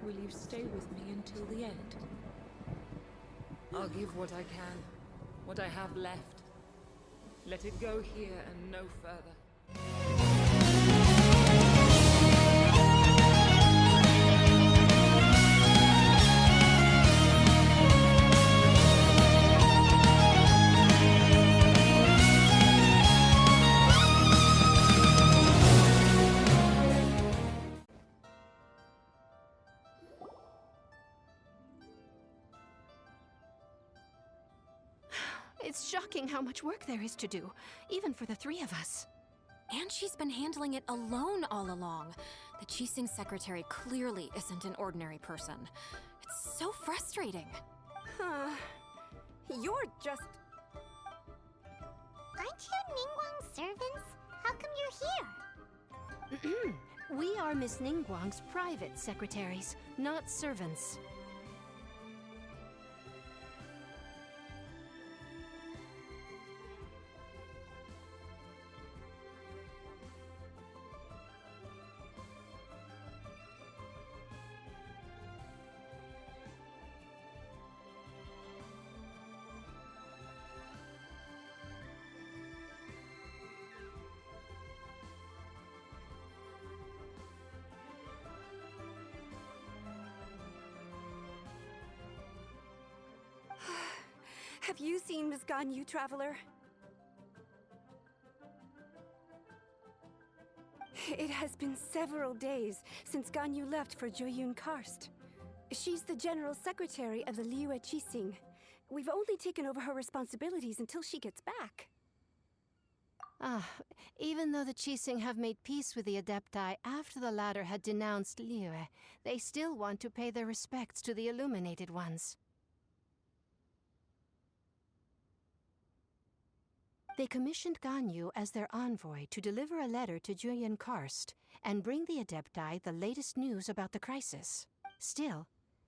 will you stay with me until the end? I'll give what I can, what I have left. Let it go here and no further. It's shocking how much work there is to do, even for the three of us. And she's been handling it alone all along. The Qixing secretary clearly isn't an ordinary person. It's so frustrating. You're just... Aren't you Ningguang's servants? How come you're here? We are Miss Ningguang's private secretaries, not servants. Have you seen Miss Ganyu, Traveler? It has been several days since Ganyu left for Jueyun Karst. She's the General Secretary of the Liyue Qixing. We've only taken over her responsibilities until she gets back. Even though the Qixing have made peace with the Adepti after the latter had denounced Liyue, they still want to pay their respects to the Illuminated Ones. They commissioned Ganyu as their envoy to deliver a letter to Jueyun Karst and bring the Adepti the latest news about the crisis. Still,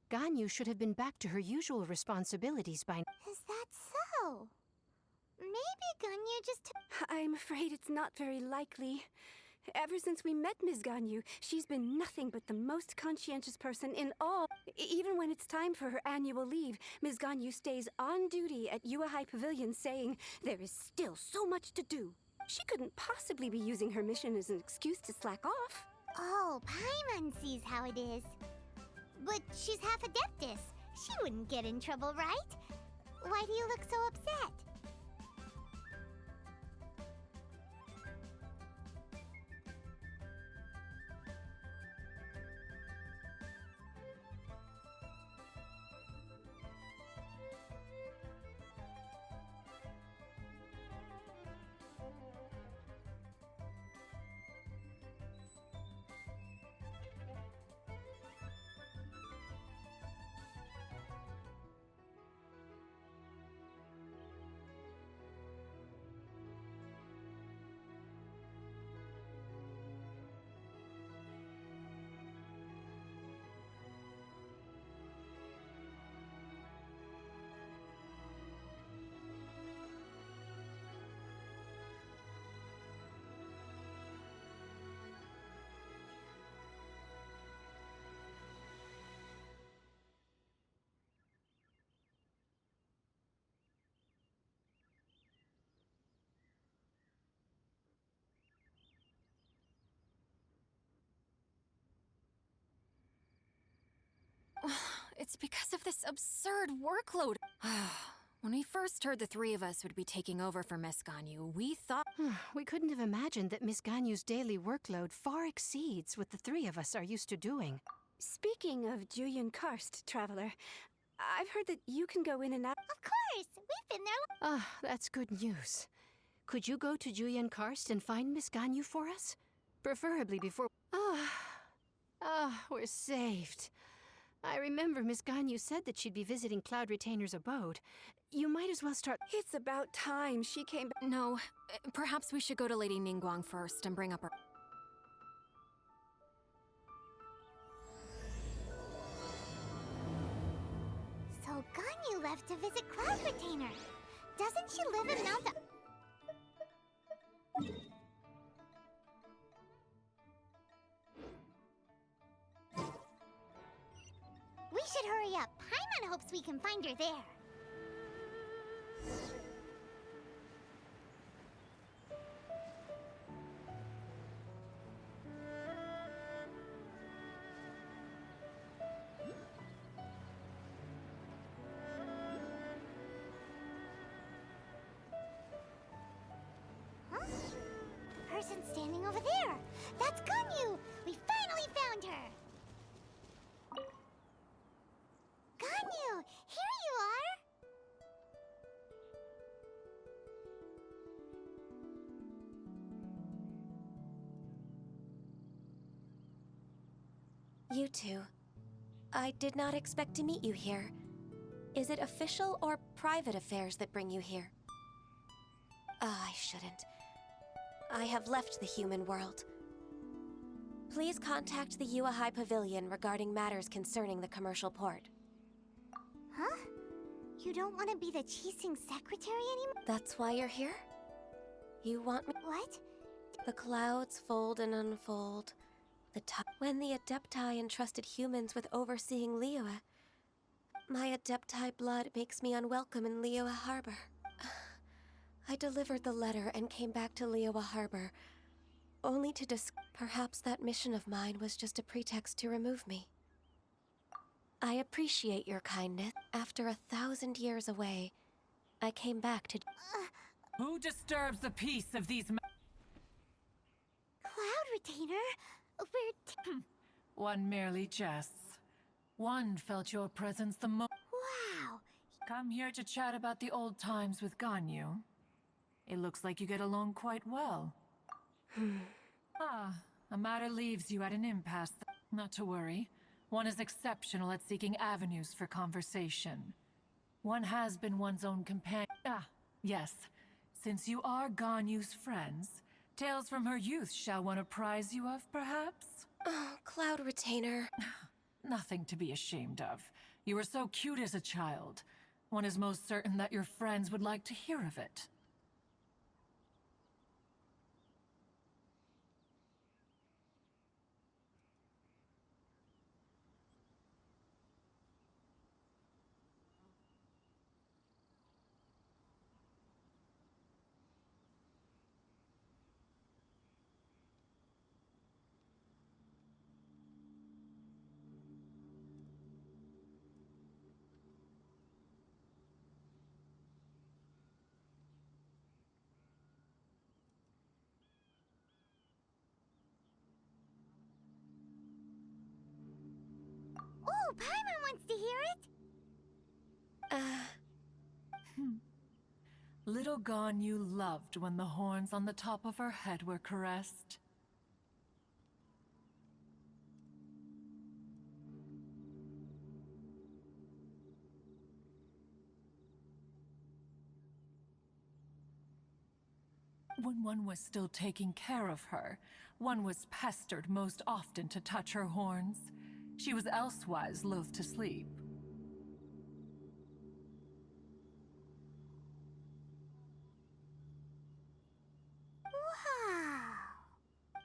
Ganyu should have been back to her usual responsibilities by... Is that so? Maybe Ganyu just... I'm afraid it's not very likely. Ever since we met Ms. Ganyu, she's been nothing but the most conscientious person in all. Even when it's time for her annual leave, Ms. Ganyu stays on duty at Yuehai Pavilion saying there is still so much to do. She couldn't possibly be using her mission as an excuse to slack off. Oh, Paimon sees how it is. But she's half Adeptus. She wouldn't get in trouble, right? Why do you look so upset? It's because of this absurd workload. When we first heard the three of us would be taking over for Miss Ganyu, we thought... We couldn't have imagined that Miss Ganyu's daily workload far exceeds what the three of us are used to doing. Speaking of Jueyun Karst, Traveler, I've heard that you can go in and out... Of course! We've been there... That's good news. Could you go to Jueyun Karst and find Miss Ganyu for us? Preferably before... we're saved. I remember Miss Ganyu said that she'd be visiting Cloud Retainer's abode. You might as well start... It's about time she came back. No, perhaps we should go to Lady Ningguang first and bring up her... So Ganyu left to visit Cloud Retainer. Doesn't she live in Mount... should hurry up. Paimon hopes we can find her there. Huh? The person standing over there. That's Ganyu! We finally found her! Ganyu! Here you are! You two. I did not expect to meet you here. Is it official or private affairs that bring you here? I shouldn't. I have left the human world. Please contact the Yua High Pavilion regarding matters concerning the commercial port. Huh? You don't want to be the Qixing secretary anymore? That's why you're here? You want me? What? The clouds fold and unfold. When the Adepti entrusted humans with overseeing Liyue, my Adepti blood makes me unwelcome in Liyue Harbor. I delivered the letter and came back to Liyue Harbor, only to perhaps that mission of mine was just a pretext to remove me. I appreciate your kindness. After 1,000 years away, I came back to... Who disturbs the peace of these Cloud Retainer? One merely jests. One felt your presence the most. Wow! Come here to chat about the old times with Ganyu. It looks like you get along quite well. A matter leaves you at an impasse. Not to worry. One is exceptional at seeking avenues for conversation. One has been one's own companion. Yes. Since you are Ganyu's friends, tales from her youth shall one apprise you of, perhaps? Oh, Cloud Retainer. Nothing to be ashamed of. You were so cute as a child. One is most certain that your friends would like to hear of it. Oh, Paimon wants to hear it! Little Ganyu loved when the horns on the top of her head were caressed. When one was still taking care of her, one was pestered most often to touch her horns. She was elsewise loath to sleep. Wow!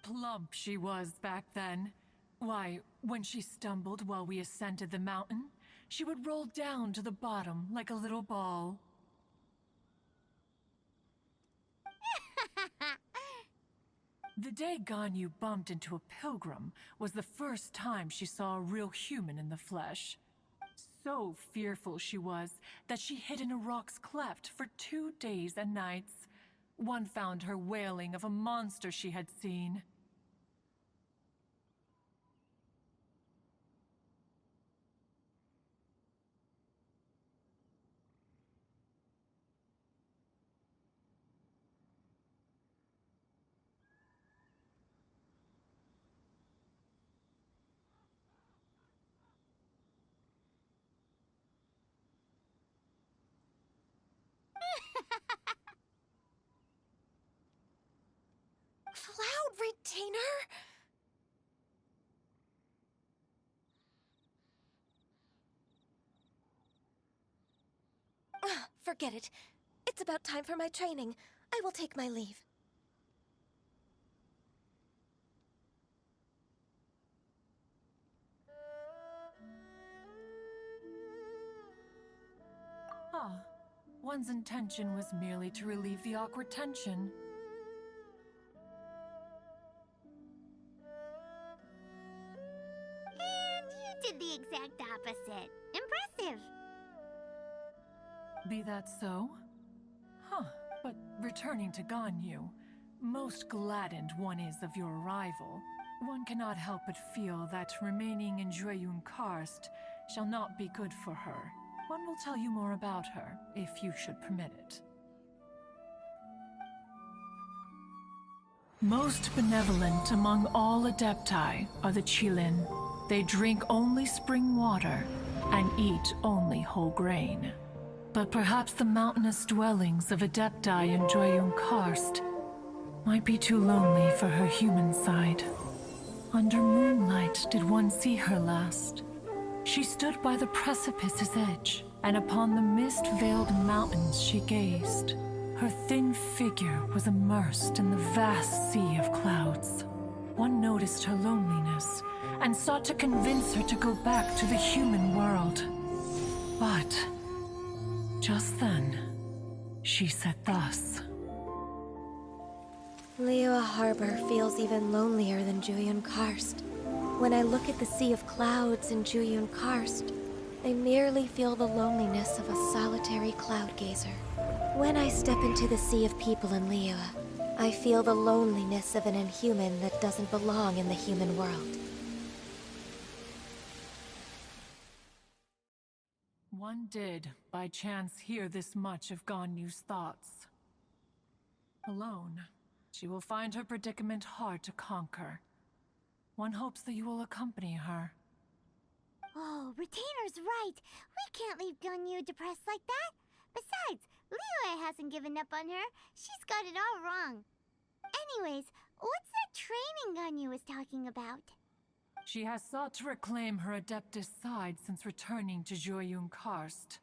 Plump she was back then. Why, when she stumbled while we ascended the mountain, she would roll down to the bottom like a little ball. The day Ganyu bumped into a pilgrim was the first time she saw a real human in the flesh. So fearful she was that she hid in a rock's cleft for 2 days and nights. One found her wailing of a monster she had seen. Cloud Retainer? Forget it. It's about time for my training. I will take my leave. One's intention was merely to relieve the awkward tension. And you did the exact opposite. Impressive. Be that so? But returning to Ganyu, most gladdened one is of your arrival. One cannot help but feel that remaining in Jueyun Karst shall not be good for her. One will tell you more about her, if you should permit it. Most benevolent among all Adepti are the Qilin. They drink only spring water and eat only whole grain. But perhaps the mountainous dwellings of Adepti in Jueyun Karst might be too lonely for her human side. Under moonlight did one see her last. She stood by the precipice's edge, and upon the mist-veiled mountains she gazed. Her thin figure was immersed in the vast sea of clouds. One noticed her loneliness, and sought to convince her to go back to the human world. But just then, she said thus. Liyue Harbor feels even lonelier than Jueyun Karst. When I look at the sea of clouds in Jueyun Karst, I merely feel the loneliness of a solitary cloud gazer. When I step into the sea of people in Liyue, I feel the loneliness of an inhuman that doesn't belong in the human world. One did, by chance, hear this much of Ganyu's thoughts. Alone, she will find her predicament hard to conquer. One hopes that you will accompany her. Oh, Retainer's right. We can't leave Ganyu depressed like that. Besides, Liyue hasn't given up on her. She's got it all wrong. Anyways, what's that training Ganyu was talking about? She has sought to reclaim her Adeptus side since returning to Jueyun Karst.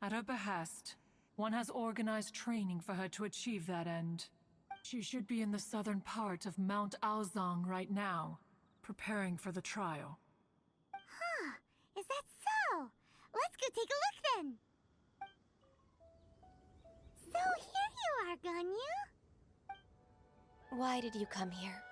At her behest, one has organized training for her to achieve that end. She should be in the southern part of Mount Aozang right now, preparing for the trial. Huh, is that so? Let's go take a look then. So here you are, Ganyu. Why did you come here?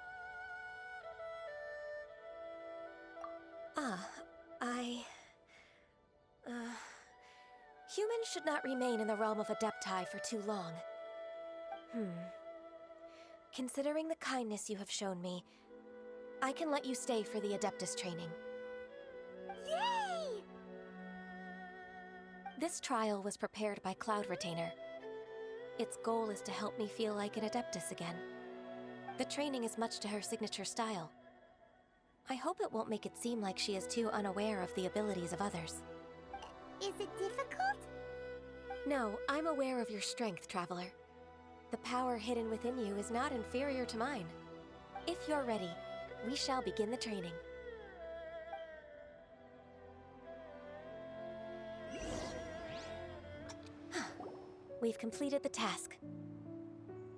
Humans should not remain in the realm of Adepti for too long. Considering the kindness you have shown me, I can let you stay for the Adeptus training. Yay! This trial was prepared by Cloud Retainer. Its goal is to help me feel like an Adeptus again. The training is much to her signature style. I hope it won't make it seem like she is too unaware of the abilities of others. Is it difficult? No, I'm aware of your strength, Traveler. The power hidden within you is not inferior to mine. If you're ready, we shall begin the training. We've completed the task.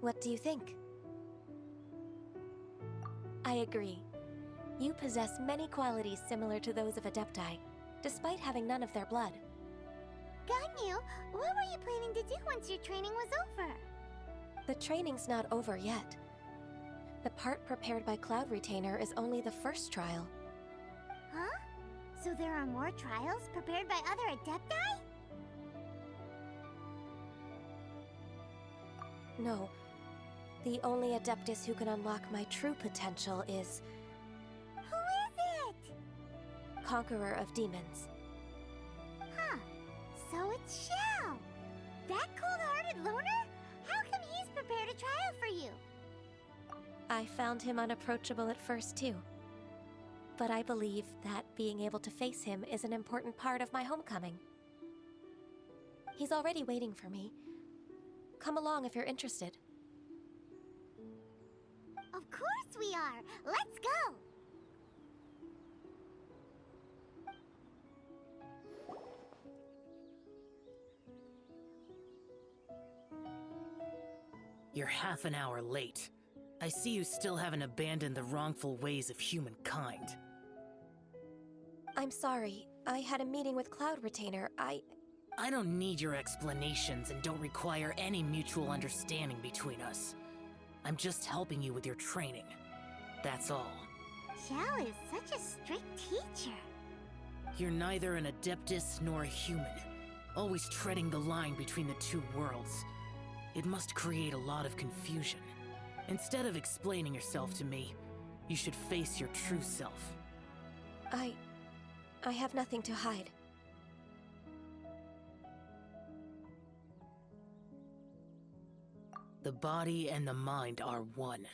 What do you think? I agree. You possess many qualities similar to those of Adepti, despite having none of their blood. Ganyu, what were you planning to do once your training was over? The training's not over yet. The part prepared by Cloud Retainer is only the first trial. Huh? So there are more trials prepared by other Adepti? No. The only Adeptus who can unlock my true potential is Who is it? Conqueror of Demons. Huh. So it's Xiao. That cold-hearted loner? How come he's prepared a trial for you? I found him unapproachable at first, too. But I believe that being able to face him is an important part of my homecoming. He's already waiting for me. Come along if you're interested. Of course we are. Let's go. You're half an hour late. I see you still haven't abandoned the wrongful ways of humankind. I'm sorry. I had a meeting with Cloud Retainer. I don't need your explanations and don't require any mutual understanding between us. I'm just helping you with your training. That's all. Xiao is such a strict teacher. You're neither an Adeptus nor a human, always treading the line between the two worlds. It must create a lot of confusion. Instead of explaining yourself to me, you should face your true self. I have nothing to hide. The body and the mind are one.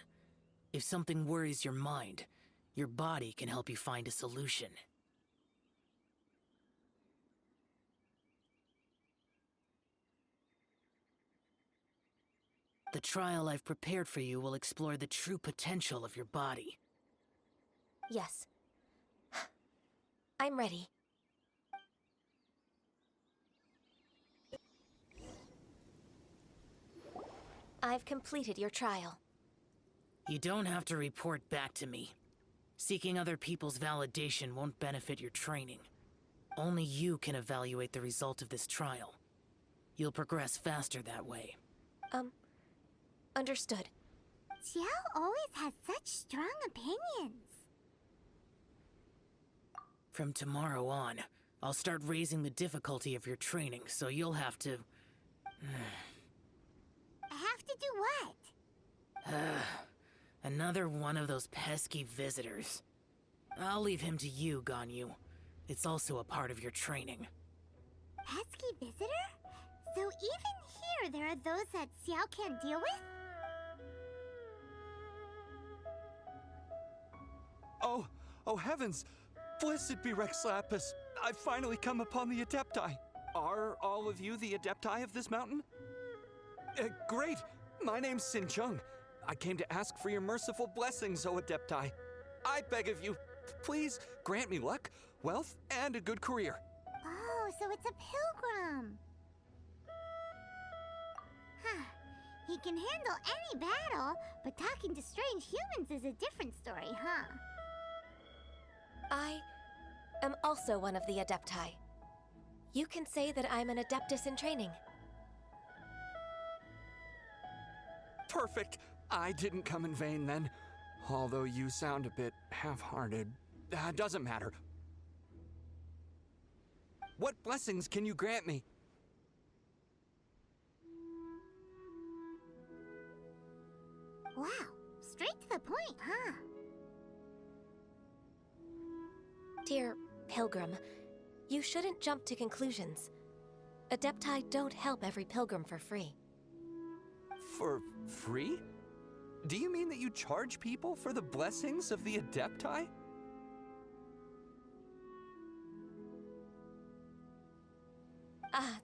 If something worries your mind, your body can help you find a solution. The trial I've prepared for you will explore the true potential of your body. Yes. I'm ready. I've completed your trial. You don't have to report back to me. Seeking other people's validation won't benefit your training. Only you can evaluate the result of this trial. You'll progress faster that way. Understood. Xiao always has such strong opinions. From tomorrow on, I'll start raising the difficulty of your training, so you'll have to... Have to do what? Another one of those pesky visitors. I'll leave him to you, Ganyu. It's also a part of your training. Pesky visitor? So even here there are those that Xiao can't deal with? Oh heavens! Blessed be Rex Lapis! I've finally come upon the Adepti. Are all of you the Adepti of this mountain? Great! My name's Sin Chung. I came to ask for your merciful blessings, O Adepti. I beg of you, please grant me luck, wealth, and a good career. Oh, so it's a pilgrim. Huh. He can handle any battle, but talking to strange humans is a different story, huh? I am also one of the Adepti. You can say that I'm an Adeptus in training. Perfect. I didn't come in vain then. Although you sound a bit half-hearted. Doesn't matter. What blessings can you grant me? Wow, straight to the point, huh? Dear Pilgrim, you shouldn't jump to conclusions. Adepti don't help every pilgrim for free. For free? Do you mean that you charge people for the blessings of the Adepti?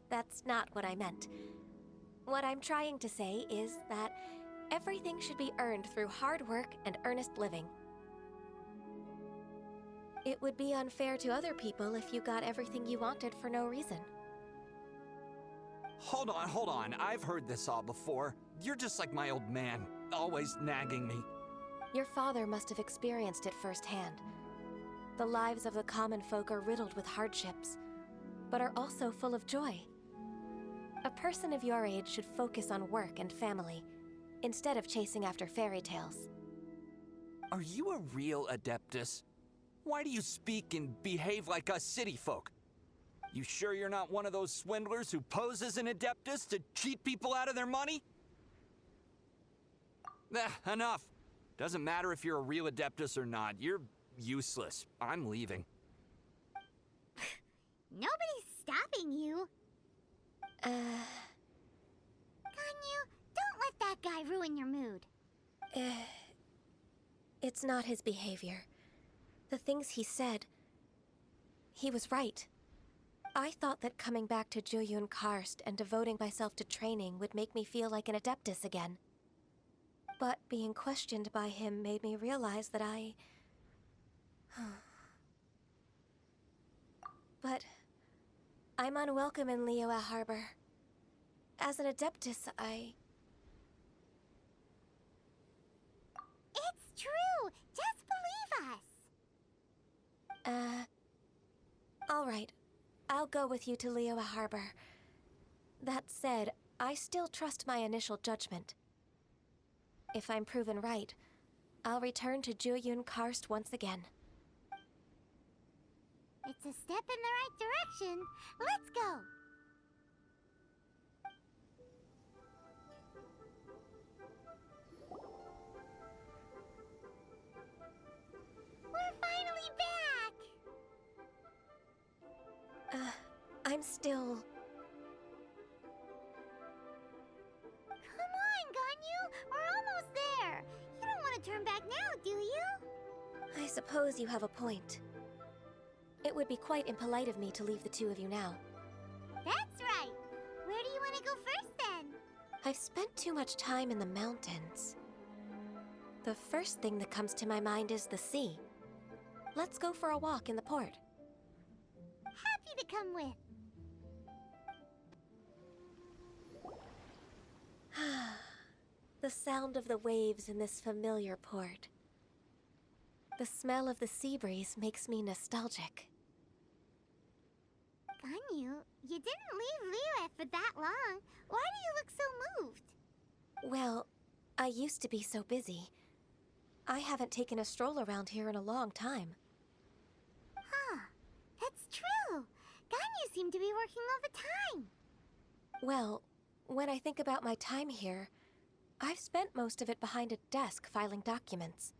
That's not what I meant. What I'm trying to say is that everything should be earned through hard work and earnest living. It would be unfair to other people if you got everything you wanted for no reason. Hold on. I've heard this all before. You're just like my old man, always nagging me. Your father must have experienced it firsthand. The lives of the common folk are riddled with hardships, but are also full of joy. A person of your age should focus on work and family, instead of chasing after fairy tales. Are you a real Adeptus? Why do you speak and behave like us city folk? You sure you're not one of those swindlers who pose as an Adeptus to cheat people out of their money? Enough. Doesn't matter if you're a real Adeptus or not. You're useless. I'm leaving. Nobody's stopping you. Ganyu, don't let that guy ruin your mood. It's not his behavior. The things he said, he was right. I thought that coming back to Juyun Karst and devoting myself to training would make me feel like an Adeptus again. But being questioned by him made me realize that But I'm unwelcome in Liyue Harbor. As an Adeptus, It's true! Just believe us! All right. I'll go with you to Liyue Harbor. That said, I still trust my initial judgment. If I'm proven right, I'll return to Jueyun Karst once again. It's a step in the right direction. Let's go! We're finally back! I'm still... Come on, Ganyu! We're almost there! You don't want to turn back now, do you? I suppose you have a point. It would be quite impolite of me to leave the two of you now. That's right! Where do you want to go first, then? I've spent too much time in the mountains. The first thing that comes to my mind is the sea. Let's go for a walk in the port. Happy to come with. The sound of the waves in this familiar port. The smell of the sea breeze makes me nostalgic. Ganyu, you didn't leave Liyue for that long. Why do you look so moved? Well, I used to be so busy. I haven't taken a stroll around here in a long time. Huh. That's true. Ganyu seemed to be working all the time. Well, when I think about my time here, I've spent most of it behind a desk filing documents.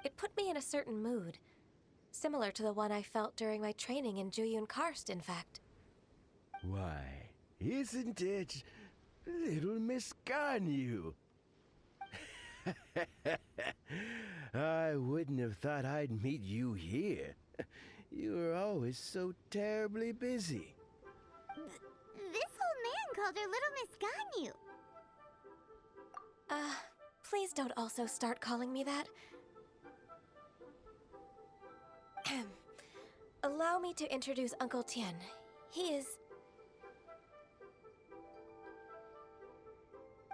It put me in a certain mood, similar to the one I felt during my training in Jueyun Karst, in fact. Why, isn't it little Miss Ganyu? I wouldn't have thought I'd meet you here. You were always so terribly busy. This old man called her Little Miss Ganyu. Please don't also start calling me that. Allow me to introduce Uncle Tian. He is...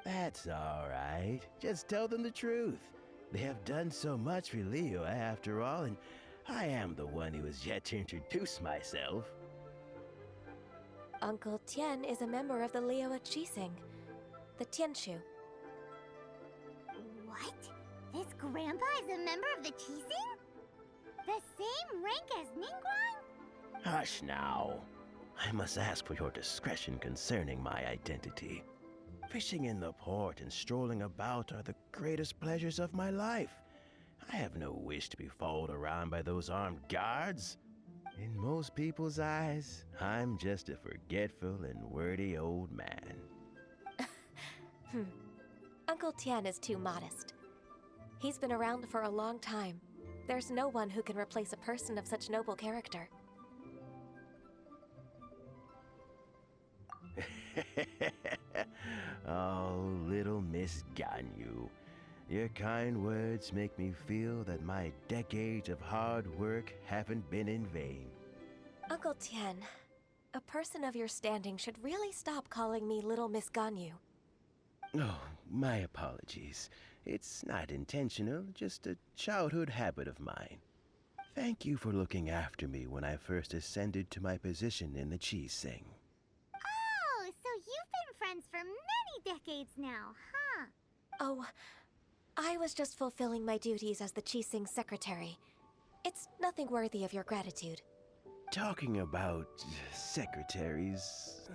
That's all right. Just tell them the truth. They have done so much for Liyue after all, and I am the one who has yet to introduce myself. Uncle Tian is a member of the Liyue Qixing, the Tianshu. What? This grandpa is a member of the Qixing? The same rank as Ningguang? Hush now. I must ask for your discretion concerning my identity. Fishing in the port and strolling about are the greatest pleasures of my life. I have no wish to be followed around by those armed guards. In most people's eyes, I'm just a forgetful and wordy old man. Uncle Tian is too modest. He's been around for a long time. There's no one who can replace a person of such noble character. Oh, little Miss Ganyu. Your kind words make me feel that my decades of hard work haven't been in vain. Uncle Tian, a person of your standing should really stop calling me Little Miss Ganyu. Oh, my apologies. It's not intentional, just a childhood habit of mine. Thank you for looking after me when I first ascended to my position in the Qixing. Oh, so you've been friends for many decades now, huh? Oh, I was just fulfilling my duties as the Qixing secretary. It's nothing worthy of your gratitude. Talking about secretaries...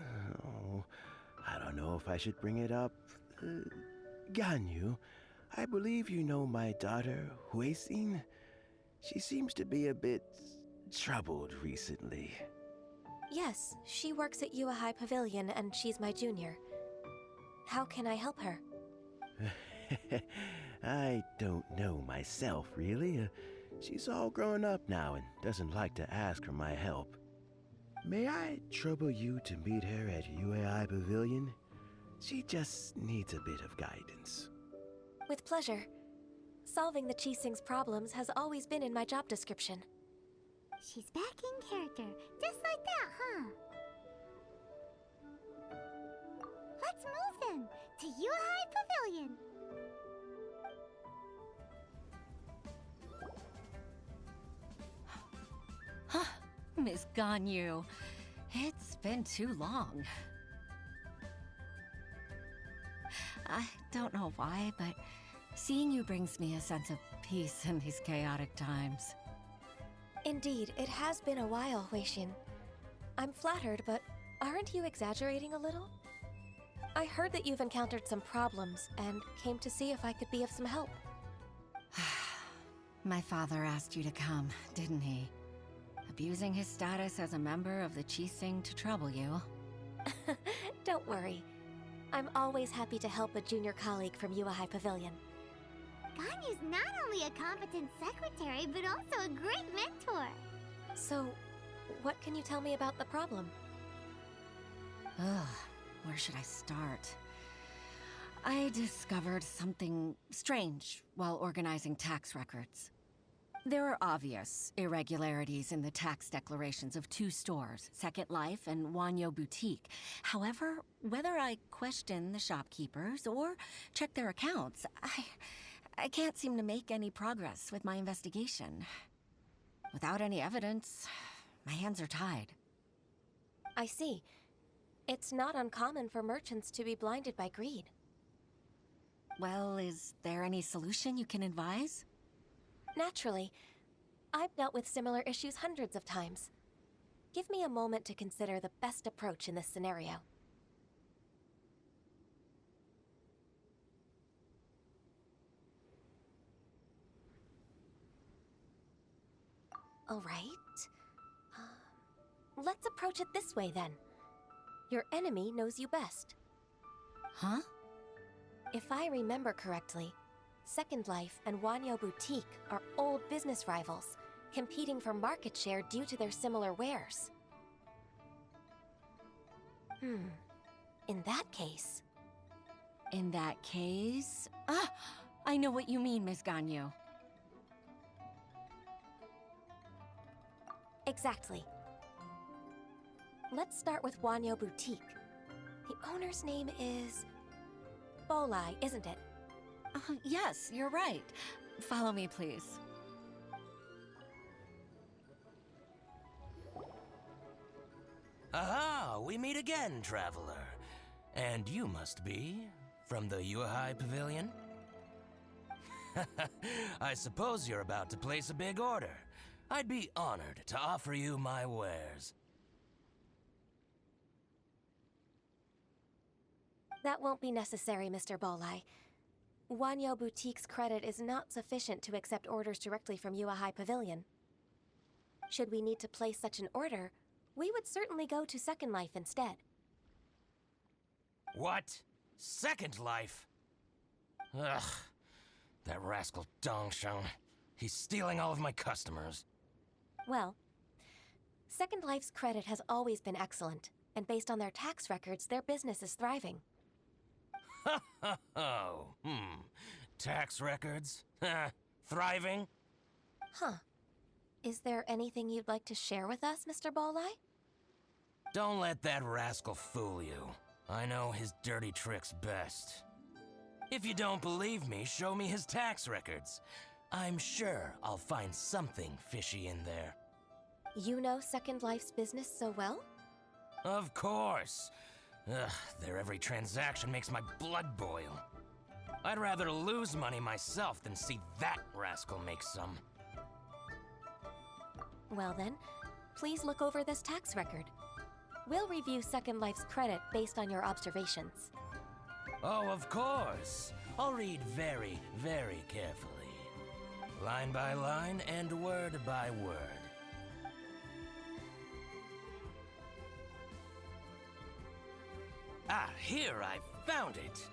Oh, I don't know if I should bring it up. Ganyu, I believe you know my daughter, Huixin. She seems to be a bit troubled recently. Yes, she works at Yuehai Pavilion and she's my junior. How can I help her? I don't know myself, really. She's all grown up now and doesn't like to ask for my help. May I trouble you to meet her at Yuehai Pavilion? She just needs a bit of guidance. With pleasure. Solving the Qixing's problems has always been in my job description. She's back in character, just like that, huh? Let's move then, to Yuehai Pavilion. Miss Ganyu, It's been too long. I don't know why, but seeing you brings me a sense of peace in these chaotic times. Indeed, it has been a while, Weishin. I'm flattered, but aren't you exaggerating a little? I heard that you've encountered some problems and came to see if I could be of some help. My father asked you to come, didn't he? Abusing his status as a member of the Qixing to trouble you. Don't worry. I'm always happy to help a junior colleague from Yuehai Pavilion. Ganyu's not only a competent secretary, but also a great mentor. So, what can you tell me about the problem? Ugh, where should I start? I discovered something strange while organizing tax records. There are obvious irregularities in the tax declarations of two stores, Second Life and Wanyo Boutique. However, whether I question the shopkeepers or check their accounts, I can't seem to make any progress with my investigation. Without any evidence, my hands are tied. I see. It's not uncommon for merchants to be blinded by greed. Well, is there any solution you can advise? Naturally. I've dealt with similar issues hundreds of times. Give me a moment to consider the best approach in this scenario. All right. Let's approach it this way, then. Your enemy knows you best. Huh? If I remember correctly, Second Life and Wanyo Boutique are old business rivals, competing for market share due to their similar wares. In that case... In that case... Ah! I know what you mean, Miss Ganyu. Exactly. Let's start with Wanyo Boutique. The owner's name is... Bolai, isn't it? Yes, you're right. Follow me, please. Aha! We meet again, traveler. And you must be from the Yuehai Pavilion? I suppose you're about to place a big order. I'd be honored to offer you my wares. That won't be necessary, Mr. Bolai. Wanyo Boutique's credit is not sufficient to accept orders directly from Yuehai Pavilion. Should we need to place such an order, we would certainly go to Second Life instead. What? Second Life? Ugh. That rascal Dongsheng. He's stealing all of my customers. Well, Second Life's credit has always been excellent, and based on their tax records, their business is thriving. Tax records? Thriving? Huh. Is there anything you'd like to share with us, Mr. Bolai? Don't let that rascal fool you. I know his dirty tricks best. If you don't believe me, show me his tax records. I'm sure I'll find something fishy in there. You know Second Life's business so well? Of course. Ugh, their every transaction makes my blood boil. I'd rather lose money myself than see that rascal make some. Well then, please look over this tax record. We'll review Second Life's credit based on your observations. Oh, of course. I'll read very, very carefully. Line by line and word by word. Ah, here, I found it!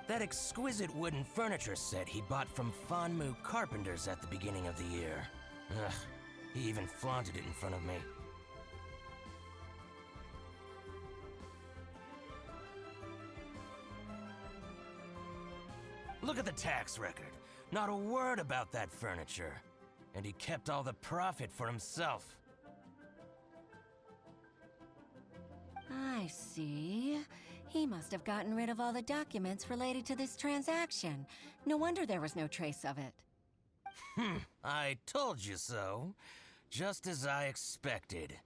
That exquisite wooden furniture set he bought from Fanmu Carpenters at the beginning of the year. Ugh, he even flaunted it in front of me. Look at the tax record. Not a word about that furniture. And he kept all the profit for himself. I see. He must have gotten rid of all the documents related to this transaction. No wonder there was no trace of it. I told you so. Just as I expected.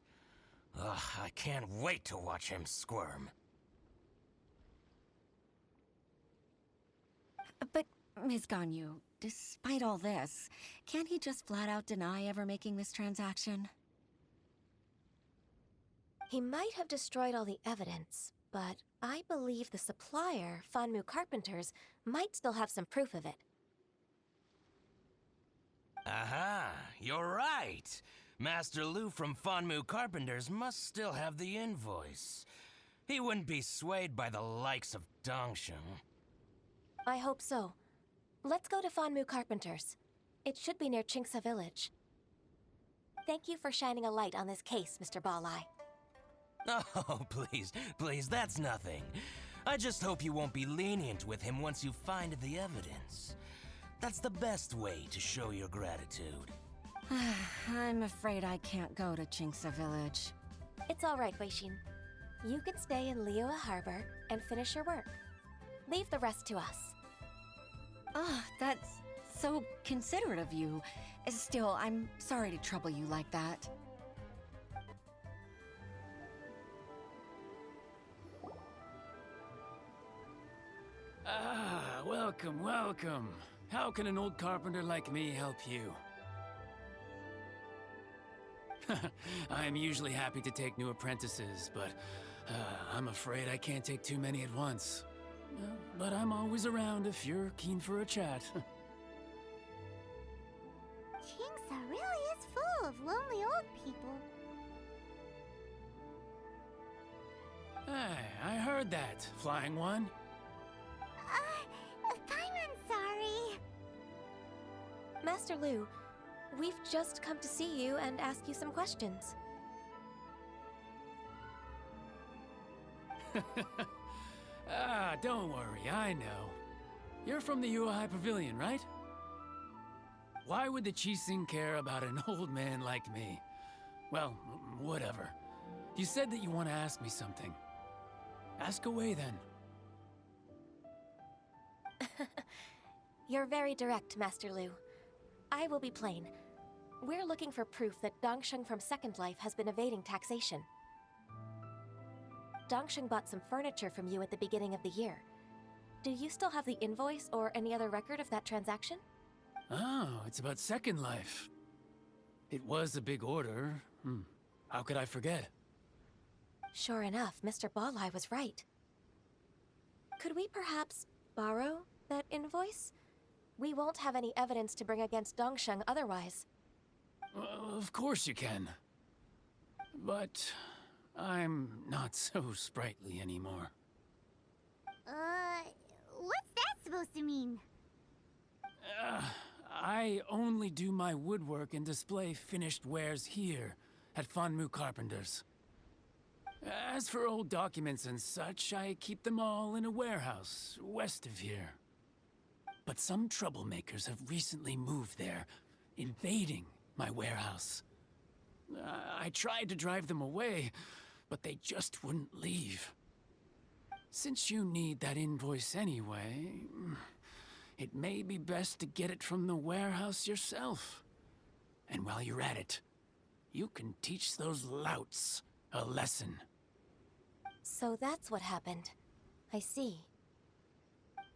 Ugh, I can't wait to watch him squirm. But, Ms. Ganyu, despite all this, can't he just flat out deny ever making this transaction? He might have destroyed all the evidence, but I believe the supplier, Fanmu Carpenters, might still have some proof of it. Aha, you're right. Master Lu from Fanmu Carpenters must still have the invoice. He wouldn't be swayed by the likes of Dongsheng. I hope so. Let's go to Fanmu Carpenters. It should be near Qingce Village. Thank you for shining a light on this case, Mr. Balai. Oh, please, that's nothing. I just hope you won't be lenient with him once you find the evidence. That's the best way to show your gratitude. I'm afraid I can't go to Qingce Village. It's all right, Weixin. You can stay in Liyue Harbor and finish your work. Leave the rest to us. Ah, that's so considerate of you. Still, I'm sorry to trouble you like that. Ah, welcome, welcome. How can an old carpenter like me help you? I'm usually happy to take new apprentices, but I'm afraid I can't take too many at once. But I'm always around if you're keen for a chat. Qingce really is full of lonely old people. Hey, I heard that, Flying One. I'm sorry. Master Lu, we've just come to see you and ask you some questions. Don't worry, I know. You're from the Yuehai Pavilion, right? Why would the Qixing care about an old man like me? Well, whatever. You said that you want to ask me something. Ask away, then. You're very direct, Master Lu. I will be plain. We're looking for proof that Dongsheng from Second Life has been evading taxation. Dongsheng bought some furniture from you at the beginning of the year. Do you still have the invoice or any other record of that transaction? Oh, it's about Second Life. It was a big order. How could I forget? Sure enough, Mr. Balai was right. Could we perhaps borrow that invoice? We won't have any evidence to bring against Dongsheng otherwise. Of course you can. But I'm not so sprightly anymore. What's that supposed to mean? I only do my woodwork and display finished wares here at Fanmu Carpenters. As for old documents and such, I keep them all in a warehouse west of here. But some troublemakers have recently moved there, invading my warehouse. I tried to drive them away, but they just wouldn't leave. Since you need that invoice anyway, it may be best to get it from the warehouse yourself. And while you're at it, you can teach those louts a lesson. So that's what happened. I see.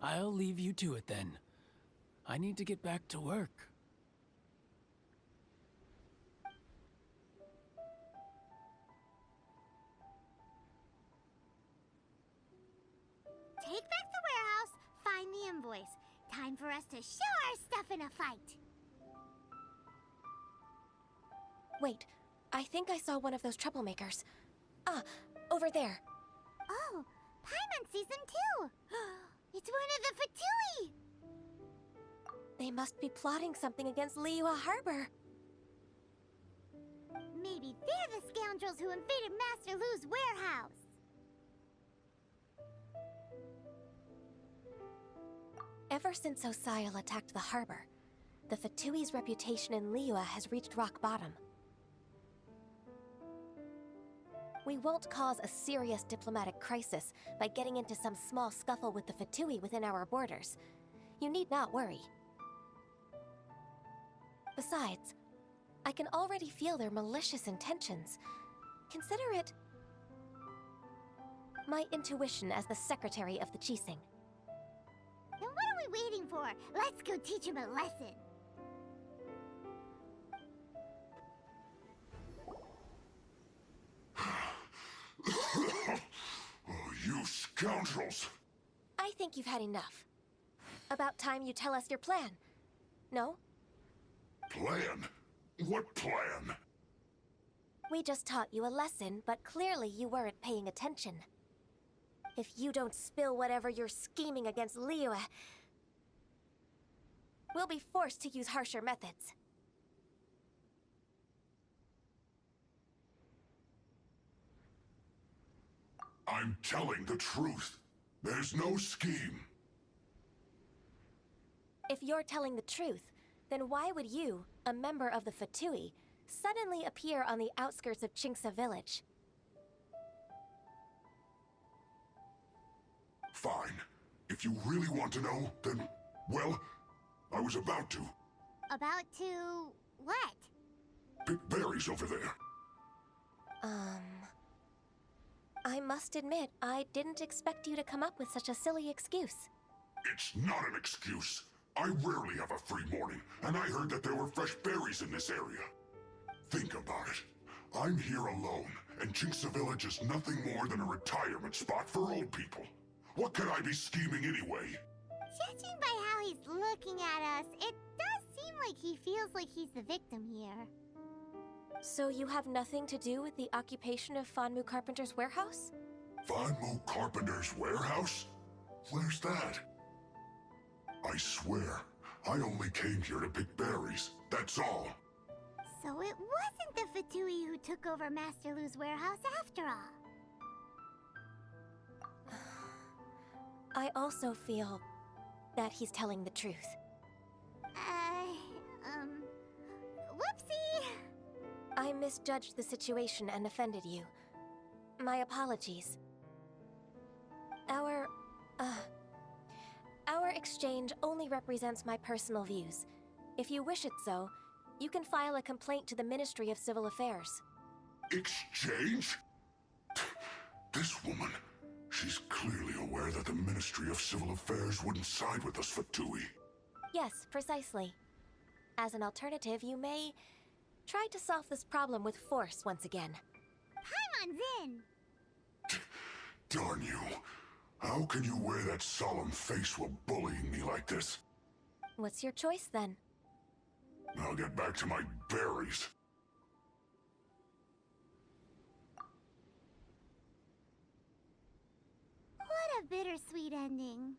I'll leave you to it then. I need to get back to work. Take back the warehouse, find the invoice. Time for us to show our stuff in a fight. Wait, I think I saw one of those troublemakers. Ah, over there. Oh, Paimon sees them too. It's one of the Fatui. They must be plotting something against Liyue Harbor. Maybe they're the scoundrels who invaded Master Lu's warehouse. Ever since Osial attacked the harbor, the Fatui's reputation in Liyue has reached rock bottom. We won't cause a serious diplomatic crisis by getting into some small scuffle with the Fatui within our borders. You need not worry. Besides, I can already feel their malicious intentions. Consider it my intuition as the secretary of the Qixing. Then what are we waiting for? Let's go teach him a lesson. Oh, you scoundrels! I think you've had enough. About time you tell us your plan. No? Plan? What plan? We just taught you a lesson, but clearly you weren't paying attention. If you don't spill whatever you're scheming against Liyue, we'll be forced to use harsher methods. I'm telling the truth. There's no scheme. If you're telling the truth, then why would you, a member of the Fatui, suddenly appear on the outskirts of Qingce village? Fine. If you really want to know, then, well, I was about to. About to... what? Pick berries over there. I must admit, I didn't expect you to come up with such a silly excuse. It's not an excuse. I rarely have a free morning, and I heard that there were fresh berries in this area. Think about it. I'm here alone, and Qingce Village is nothing more than a retirement spot for old people. What could I be scheming anyway? Judging by how he's looking at us, it does seem like he feels like he's the victim here. So you have nothing to do with the occupation of Fanmu Carpenter's warehouse? Fanmu Carpenter's warehouse? Where's that? I swear, I only came here to pick berries, that's all. So it wasn't the Fatui who took over Master Lu's warehouse after all. I also feel that he's telling the truth. Whoopsie! I misjudged the situation and offended you. My apologies. Our exchange only represents my personal views. If you wish it so, you can file a complaint to the Ministry of Civil Affairs. Exchange? This woman, she's clearly aware that the Ministry of Civil Affairs wouldn't side with us, Fatui. Yes, precisely. As an alternative, you may try to solve this problem with force once again. Paimon's in! Darn you. How can you wear that solemn face while bullying me like this? What's your choice, then? I'll get back to my berries. What a bittersweet ending.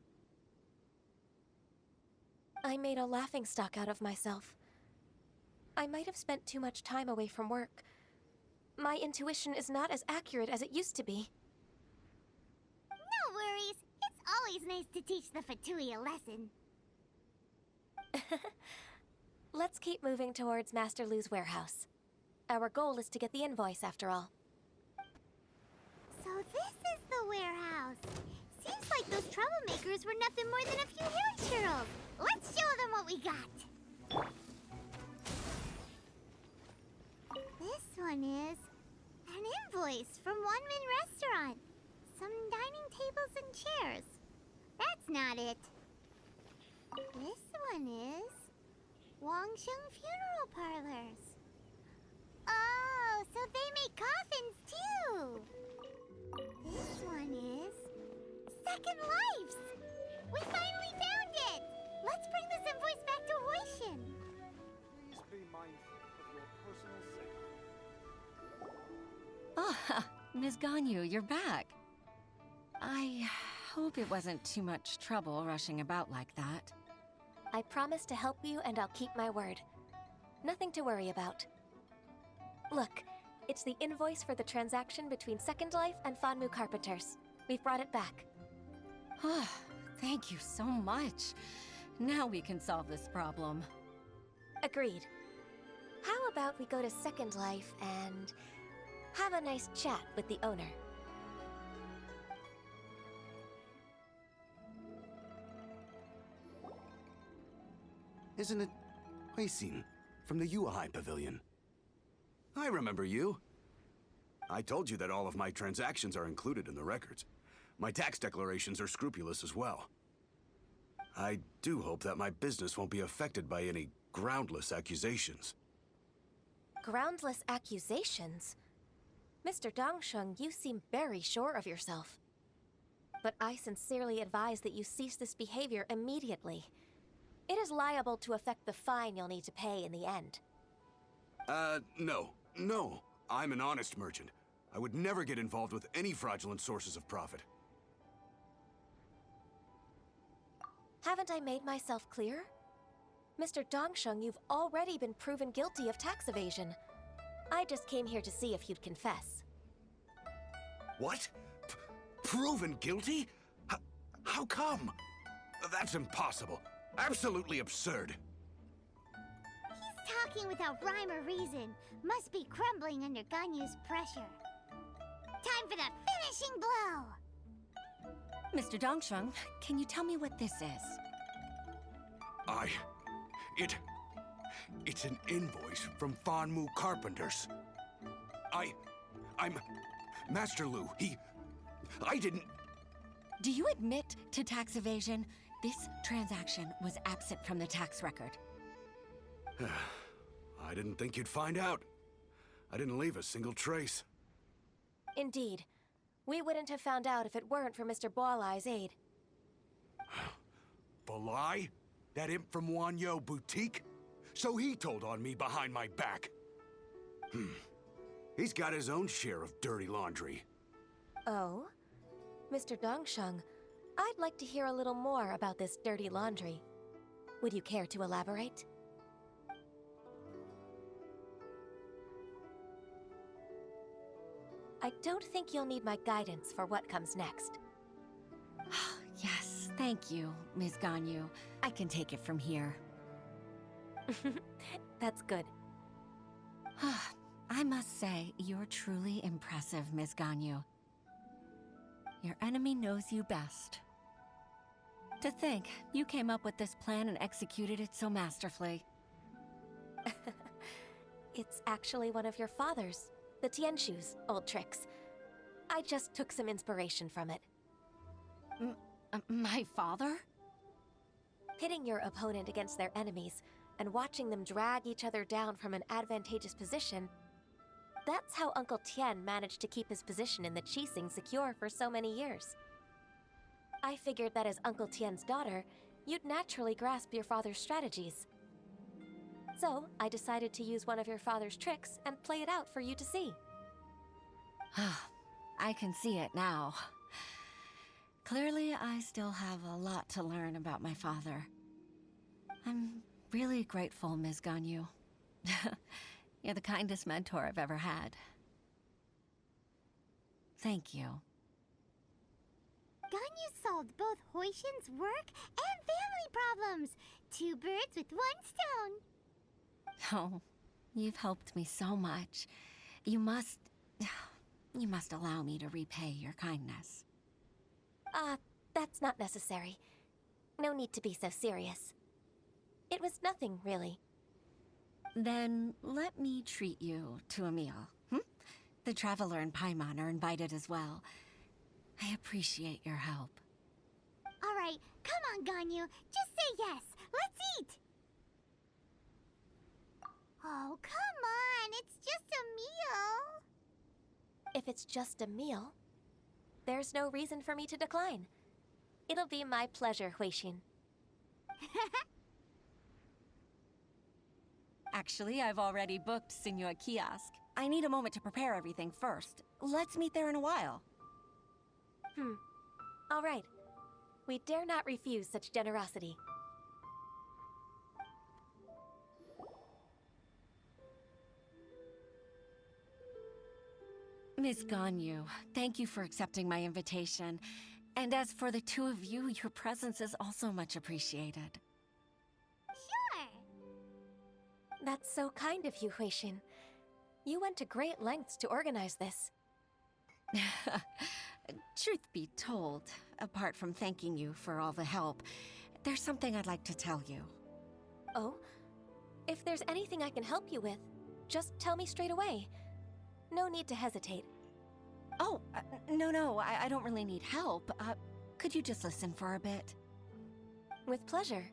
I made a laughingstock out of myself. I might have spent too much time away from work. My intuition is not as accurate as it used to be. No worries. It's always nice to teach the Fatui a lesson. Let's keep moving towards Master Lu's warehouse. Our goal is to get the invoice, after all. So this is the warehouse. Seems like those troublemakers were nothing more than a few hill churls. Let's show them what we got. This one is an invoice from One-Man Restaurant. Some dining tables and chairs. That's not it. This one is Wangsheng Funeral Parlors. Oh, so they make coffins too. This one is Second Lives. We finally found it. Let's bring this invoice back to Huishin. Please be mindful of your personal safety. Ah, Ms. Ganyu, you're back. I hope it wasn't too much trouble rushing about like that. I promise to help you, and I'll keep my word. Nothing to worry about. Look, it's the invoice for the transaction between Second Life and Fanmu Carpenters. We've brought it back. Ah, thank you so much. Now we can solve this problem. Agreed. How about we go to Second Life and have a nice chat with the owner? Isn't it Huixin from the Yuehai Pavilion? I remember you. I told you that all of my transactions are included in the records. My tax declarations are scrupulous as well. I do hope that my business won't be affected by any groundless accusations. Groundless accusations? Mr. Dongsheng, you seem very sure of yourself. But I sincerely advise that you cease this behavior immediately. It is liable to affect the fine you'll need to pay in the end. No. No. I'm an honest merchant. I would never get involved with any fraudulent sources of profit. Haven't I made myself clear? Mr. Dongsheng, you've already been proven guilty of tax evasion. I just came here to see if you'd confess. What? Proven guilty? How come? That's impossible. Absolutely absurd. He's talking without rhyme or reason. Must be crumbling under Ganyu's pressure. Time for the finishing blow! Mr. Dongsheng, can you tell me what this is? It's an invoice from Fanmu Carpenters. I'm Master Lu. I didn't... Do you admit to tax evasion? This transaction was absent from the tax record. I didn't think you'd find out. I didn't leave a single trace. Indeed. We wouldn't have found out if it weren't for Mr. Boalai's aid. Balai? That imp from Wanyo Boutique? So he told on me behind my back. He's got his own share of dirty laundry. Oh? Mr. Dongsheng, I'd like to hear a little more about this dirty laundry. Would you care to elaborate? I don't think you'll need my guidance for what comes next. Yes, thank you, Ms. Ganyu. I can take it from here. That's good. I must say, you're truly impressive, Ms. Ganyu. Your enemy knows you best. To think, you came up with this plan and executed it so masterfully. It's actually one of your father's, the Tianshu's, old tricks. I just took some inspiration from it. My father? Pitting your opponent against their enemies and watching them drag each other down from an advantageous position, that's how Uncle Tian managed to keep his position in the Qixing secure for so many years. I figured that as Uncle Tian's daughter, you'd naturally grasp your father's strategies. So, I decided to use one of your father's tricks and play it out for you to see. I can see it now. Clearly, I still have a lot to learn about my father. I'm really grateful, Ms. Ganyu. You're the kindest mentor I've ever had. Thank you. Ganyu solved both Huishin's work and family problems. 2 birds with 1 stone. Oh, you've helped me so much. You must allow me to repay your kindness. That's not necessary. No need to be so serious. It was nothing, really. Then let me treat you to a meal. The Traveler and Paimon are invited as well. I appreciate your help. All right, come on, Ganyu. Just say yes. Let's eat. Oh, come on. It's just a meal. If it's just a meal, there's no reason for me to decline. It'll be my pleasure, Huixin. Actually, I've already booked Senua Kiosk. I need a moment to prepare everything first. Let's meet there in a while. All right. We dare not refuse such generosity. Miss Ganyu, thank you for accepting my invitation. And as for the two of you, your presence is also much appreciated. Sure. That's so kind of you, Huixin. You went to great lengths to organize this. Truth be told, apart from thanking you for all the help, there's something I'd like to tell you. Oh? If there's anything I can help you with, just tell me straight away. No need to hesitate. Oh, no, I don't really need help. Could you just listen for a bit? With pleasure.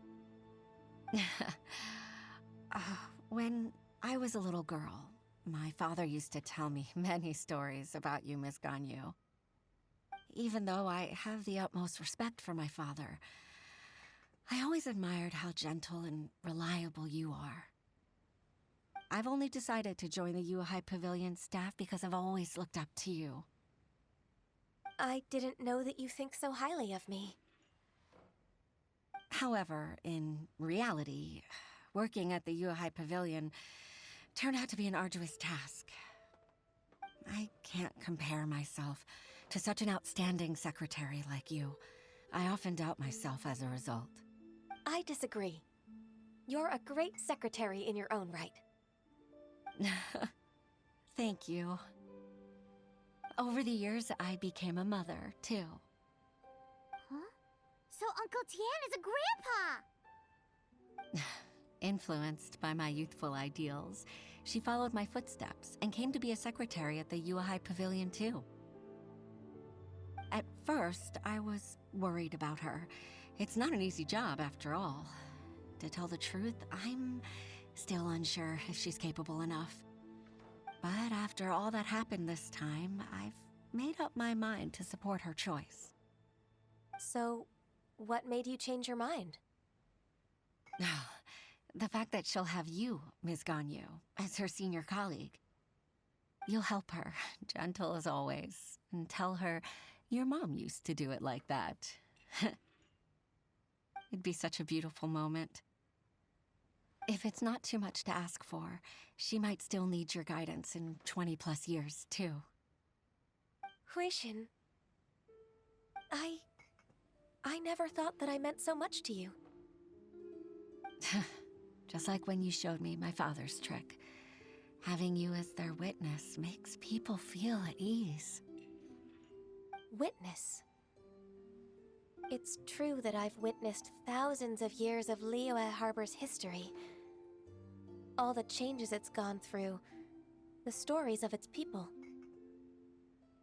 When I was a little girl, my father used to tell me many stories about you, Miss Ganyu. Even though I have the utmost respect for my father, I always admired how gentle and reliable you are. I've only decided to join the Yuhai Pavilion staff because I've always looked up to you. I didn't know that you think so highly of me. However, in reality, working at the Yuhai Pavilion turned out to be an arduous task. I can't compare myself to such an outstanding secretary like you. I often doubt myself as a result. I disagree. You're a great secretary in your own right. Thank you. Over the years, I became a mother, too. Huh? So Uncle Tian is a grandpa! Influenced by my youthful ideals, she followed my footsteps and came to be a secretary at the Yuhai Pavilion, too. At first, I was worried about her. It's not an easy job, after all. To tell the truth, I'm still unsure if she's capable enough. But after all that happened this time, I've made up my mind to support her choice. So, what made you change your mind? The fact that she'll have you, Ms. Ganyu, as her senior colleague. You'll help her, gentle as always, and tell her your mom used to do it like that. It'd be such a beautiful moment. If it's not too much to ask for, she might still need your guidance in 20+ years, too. Huixin, I never thought that I meant so much to you. Just like when you showed me my father's trick. Having you as their witness makes people feel at ease. Witness? It's true that I've witnessed thousands of years of Liyue Harbor's history. All the changes it's gone through, the stories of its people.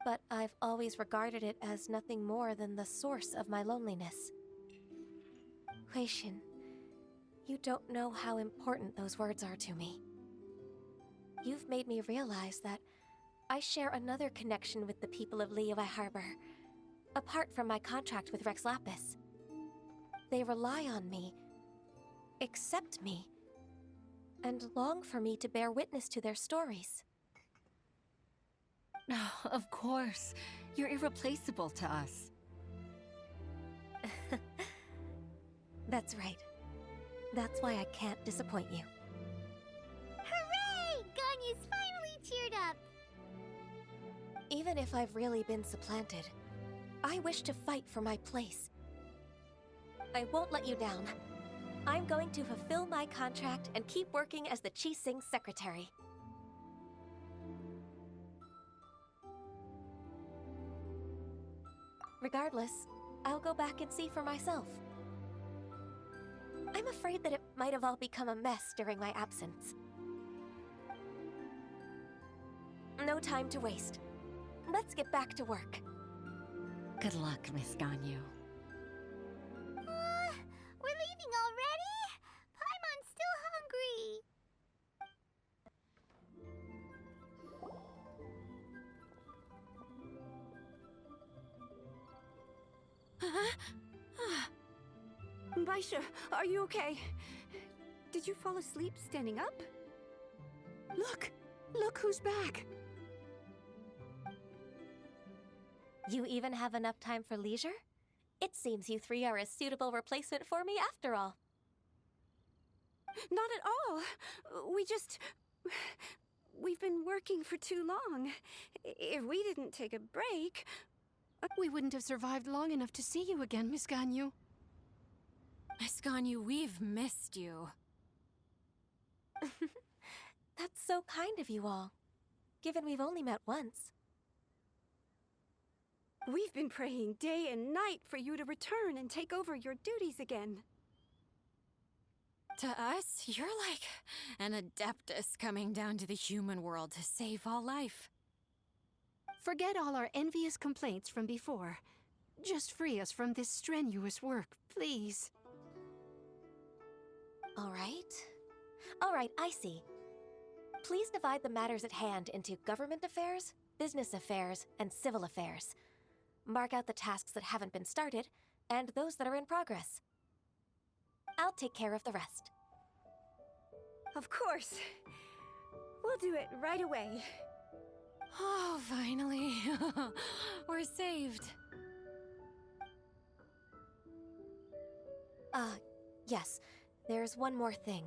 But I've always regarded it as nothing more than the source of my loneliness. Huixin, you don't know how important those words are to me. You've made me realize that I share another connection with the people of Liyue Harbor, apart from my contract with Rex Lapis. They rely on me, accept me, and long for me to bear witness to their stories. Oh, of course. You're irreplaceable to us. That's right. That's why I can't disappoint you. Hooray! Ganyu's finally cheered up! Even if I've really been supplanted, I wish to fight for my place. I won't let you down. I'm going to fulfill my contract and keep working as the Qixing secretary. Regardless, I'll go back and see for myself. I'm afraid that it might have all become a mess during my absence. No time to waste. Let's get back to work. Good luck, Miss Ganyu. We're leaving already? Paimon's still hungry. Baisha, are you okay? Did you fall asleep standing up? Look who's back. You even have enough time for leisure? It seems you three are a suitable replacement for me after all. Not at all. We've been working for too long. If we didn't take a break, We wouldn't have survived long enough to see you again, Miss Ganyu. Miss Ganyu, we've missed you. That's so kind of you all, given we've only met once. we've been praying day and night for you to return and take over your duties again. To us, you're like an adeptus coming down to the human world to save all life. Forget all our envious complaints from before. Just free us from this strenuous work, please. All right. All right, I see. Please divide the matters at hand into government affairs, business affairs, and civil affairs. Mark out the tasks that haven't been started, and those that are in progress. I'll take care of the rest. Of course. We'll do it right away. Oh, finally. We're saved. Yes. There's one more thing.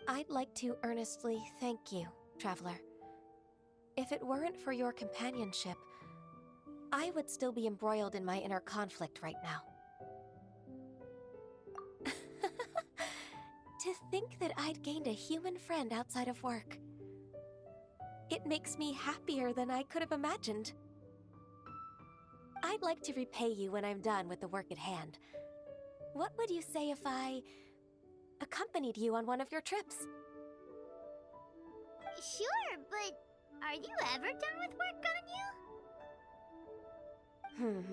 I'd like to earnestly thank you, Traveler. If it weren't for your companionship, I would still be embroiled in my inner conflict right now. To think that I'd gained a human friend outside of work. It makes me happier than I could have imagined. I'd like to repay you when I'm done with the work at hand. What would you say if I accompanied you on one of your trips? Sure, but are you ever done with work, Ganyu?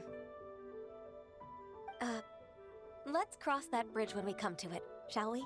Let's cross that bridge when we come to it, shall we?